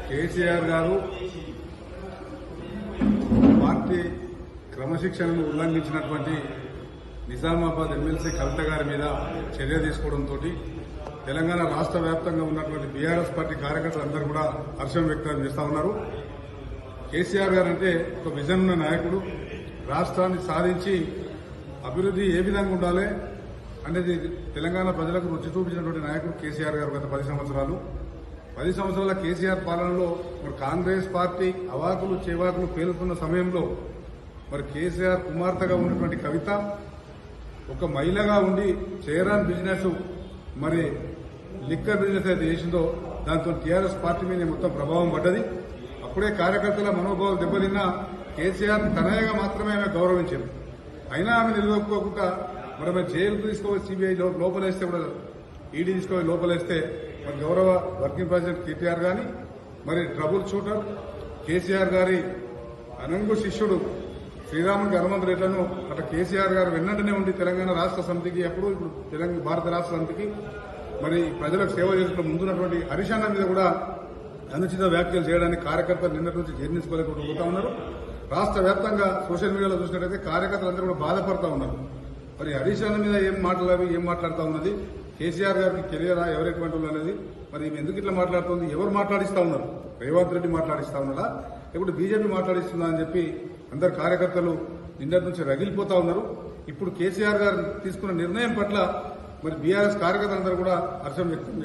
కేసీఆర్ గారు party క్రమశిక్షణను ఉల్లంఘించినటువంటి Nizamabad MLC కవిత గారి మీద చర్య తీసుకోవడంతో తెలంగాణ రాష్ట్ర వ్యాప్తంగా ఉన్నటువంటి బీఆర్ఎస్ పార్టీ కార్యకర్తలందరూ కూడా హర్షం వ్యక్తం చేస్తా ఉన్నారు. కేసీఆర్ గారు అంటే ఒక విజన్ ఉన్న నాయకుడు. రాష్ట్రాన్ని సాధించి అభివృద్ధి ఏ విధంగా ఉండాలి అనేది తెలంగాణ ప్రజలకు రుచి చూపించినటువంటి నాయకుడు కేసీఆర్ గారు. గత 10 సంవత్సరాల కేసీఆర్ పాలనలో మరి కాంగ్రెస్ పార్టీ అవాకులు చేవాకులు పేలుతున్న సమయంలో మరి కేసీఆర్ కుమార్తెగా ఉన్నటువంటి కవిత ఒక మహిళగా ఉండి చేయరాని బిజినెస్ మరి లిక్కర్ బిజినెస్ అయితే చేసిందో దాంతో టీఆర్ఎస్ పార్టీ మీద మొత్తం ప్రభావం పడ్డది. అప్పుడే కార్యకర్తల మనోభావాలు దెబ్బతిన్నా కేసీఆర్ తనయగా మాత్రమే ఆమె గౌరవించారు. అయినా ఆమె నిలదొక్కుకోకుండా మరి ఆమె జైలుకు తీసుకుపోయి సిబిఐ లోపలేస్తే కూడా ఈడీ తీసుకుపోయి లోపలేస్తే మరి గౌరవ వర్కింగ్ ప్రెసిడెంట్ కేటీఆర్ గాని మరి ట్రబుల్ షూటర్ కేసీఆర్ గారి అనంగు శిష్యుడు శ్రీరామునికి హనుమంతుడెట్లను అట్లా కేసీఆర్ గారు వెన్నంటనే ఉండి తెలంగాణ రాష్ట్ర సమితికి ఇప్పుడు తెలంగాణ భారత రాష్ట్ర సమితికి మరి ప్రజలకు సేవ చేసిన ముందున్నటువంటి హరీష్ అన్న మీద కూడా అనుచిత వ్యాఖ్యలు చేయడానికి కార్యకర్తలు నిన్నటి నుంచి జీర్ణించుకోలేకపోతా ఉన్నారు. రాష్ట్ర వ్యాప్తంగా సోషల్ మీడియాలో చూసినట్టయితే కార్యకర్తలందరూ కూడా బాధపడతా ఉన్నారు. మరి హరీష్ అన్న మీద ఏం మాట్లాడుతా ఉన్నది, కేసీఆర్ గారికి కెరియరా ఎవరెటువంటి వాళ్ళు అనేది మరి ఎందుకు ఇట్లా మాట్లాడుతుంది, ఎవరు మాట్లాడిస్తా ఉన్నారు, రేవంత్ రెడ్డి మాట్లాడిస్తా ఉన్నారా ఇప్పుడు బీజేపీ మాట్లాడిస్తుందా అని చెప్పి అందరు కార్యకర్తలు నిన్నటి నుంచి రగిలిపోతా ఉన్నారు. ఇప్పుడు కేసీఆర్ గారు తీసుకున్న నిర్ణయం పట్ల మరి బీఆర్ఎస్ కార్యకర్తలందరూ కూడా హర్షం వ్యక్తం